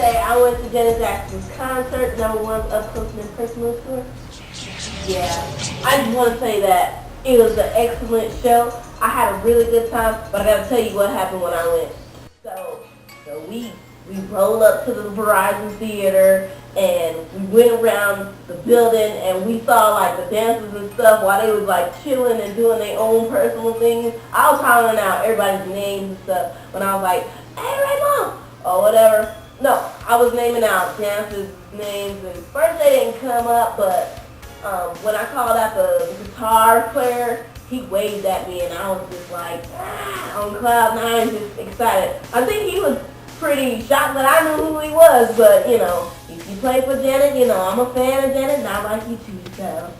say I went to Janet Jackson's concert, number one up close and personal tour. Yeah, I just want to say that it was an excellent show. I had a really good time, but I gotta tell you what happened when I went. So we rolled up to the Verizon Theater and we went around the building and we saw like the dancers and stuff while they was like chilling and doing their own personal things. I was hollering out everybody's names and stuff when I was like, hey Raymond, or whatever. No, I was naming out dancers' names and first they didn't come up, but when I called out the guitar player, he waved at me and I was just like, on cloud nine, just excited. I think he was pretty shocked that I knew who he was, but you know, if you play for Janet, you know, I'm a fan of Janet, not like you too, so.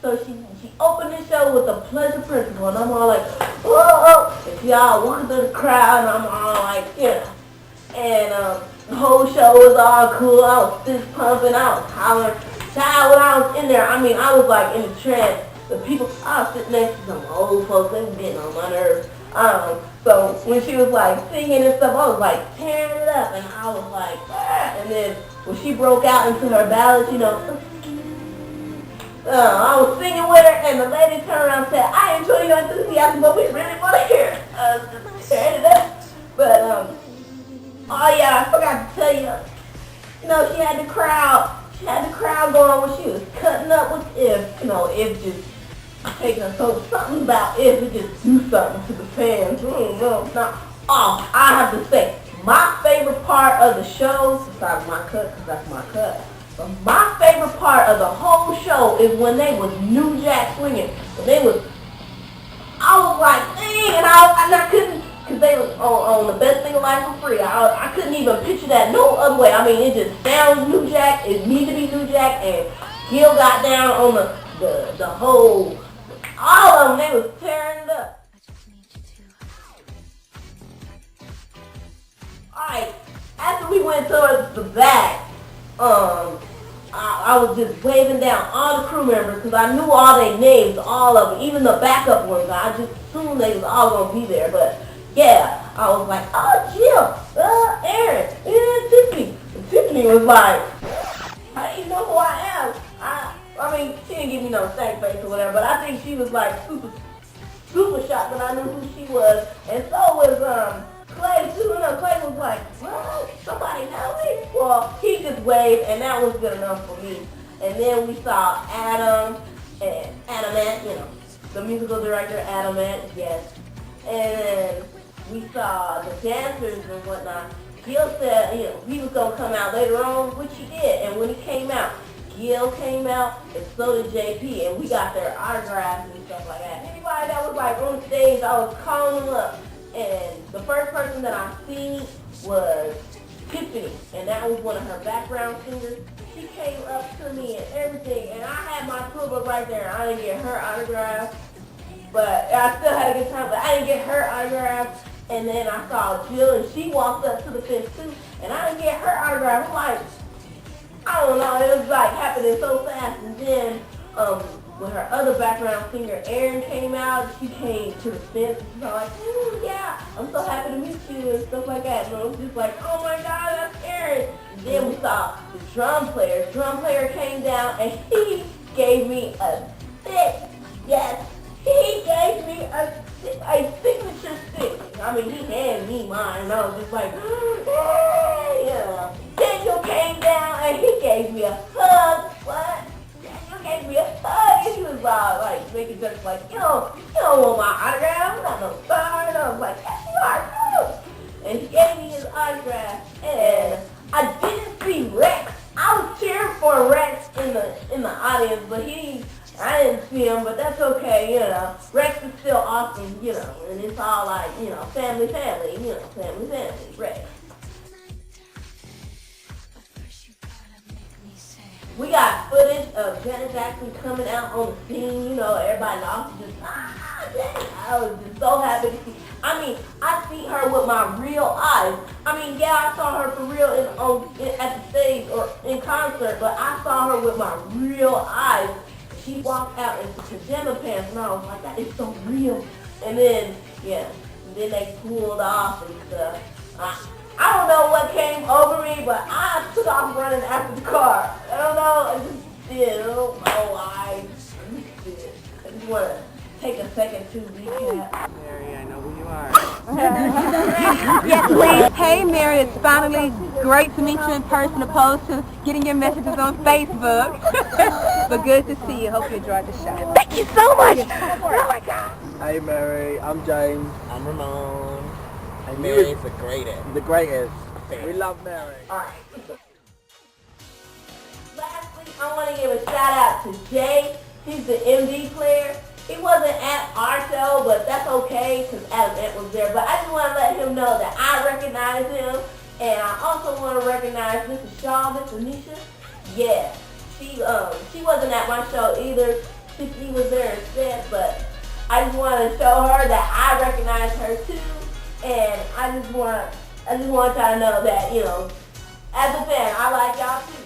So she opened the show with the Pleasure Principle, and I'm all like, whoa, and she all walking through the crowd, and I'm all like, you know, and the whole show was all cool. I was fist pumping, I was hollering. Child, when I was in there, I mean, I was like in a trance. The people, I was sitting next to some old folks, they were getting on my nerves. So when she was like singing and stuff, I was like tearing it up, and I was like, ah. And then when she broke out into her ballads, you know, I was singing with her, and the lady turned around and said, I enjoy your enthusiasm, but we really want to hear it. I was just tearing it up. But, oh yeah, I forgot to tell you, you know, she had the crowd going when she was cutting up with If, you know, If just taking so something about If it just do something to the fans. Now, I have to say, my favorite part of the show, besides my cut, because that's my cut, but my favorite part of the whole show is when they was New Jack swinging. When they was, I was like, dang, and I couldn't, because they was on the Best Thing of Life for Free. I couldn't even picture that no other way. I mean, it just sounds New Jack. It needed to be New Jack, and Gil got down on the whole, all of them, they was tearing it up. Alright, after we went towards the back, I was just waving down all the crew members because I knew all their names, all of them, even the backup ones. I just assumed they was all going to be there, but yeah, I was like, oh, Jill, Aaron, Tiffany. And Tiffany was like, how do you know who I am? I mean, she didn't give me no stank face or whatever, but I think she was like super shocked that I knew who she was. And so was Clay too. You know, Clay was like, what? Somebody tell me? Well, he just waved, and that was good enough for me. And then we saw Adam and Adamant, you know, the musical director Adamant, yes. And we saw the dancers and whatnot. Gil said, you know, he was going to come out later on, which he did. And when he came out, Gil came out, and so did JP, and we got their autographs and stuff like that. Anybody that was like on stage, I was calling them up. And the first person that I seen was Tiffany, and that was one of her background singers. She came up to me and everything, and I had my tour book right there. I didn't get her autograph, but I still had a good time, but I didn't get her autograph. And then I saw Jill, and she walked up to the fence too, and I didn't get her autograph. I'm like, I don't know, it was like happening so fast. And then when her other background singer, Erin, came out, she came to the fence, and she was like, yeah, I'm so happy to meet you, and stuff like that. And I was just like, oh my God, that's Erin. And then we saw the drum player. Drum player came down, and he gave me a stick. Yes, he gave me a signature stick. I mean, he handed me mine, and I was just like, yeah. Daniel came down, and he gave me a hug. What? Daniel gave me a hug, and he was like making jokes like, you don't want my autograph, I'm not no star. And I was like, yes, you are too. And he gave me his autograph, and I didn't see Rex. I was cheering for Rex in the audience, but I didn't see him, but that's okay, you know. Rex is still awesome, you know, and it's all like, you know, family, you know, family, Rex. We got footage of Janet Jackson coming out on the scene, you know, everybody in the office just, Janet. I was just so happy to see. I mean, I see her with my real eyes. I mean, yeah, I saw her for real at the stage or in concert, but I saw her with my real eyes. She walked out in pajama pants, and I was like, that is so real. And then, yeah, and then they pulled off and stuff. I don't know what came over me, but I took off running after the car. I don't know, I just did. I don't know why. I just did. I just want to take a second to recap. Mary, I know who you are. Yes, please. Hey, Mary, it's finally great to meet you in person opposed to getting your messages on Facebook. But good to see you. Hope you enjoyed the show. Thank you so much. Oh, my God. Hey, Mary, I'm James. I'm Ramon. And Mary's the greatest. The greatest. We love Mary. Alright. Lastly, I want to give a shout out to Jay. He's the MD player. He wasn't at our show, but that's okay because Adam Ant was there. But I just want to let him know that I recognize him. And I also want to recognize Mrs. Shaw, Miss Anisha. Yeah, she wasn't at my show either. She was there instead, but I just want to show her that I recognize her too. And I just want y'all to know that, you know, as a fan, I like y'all too.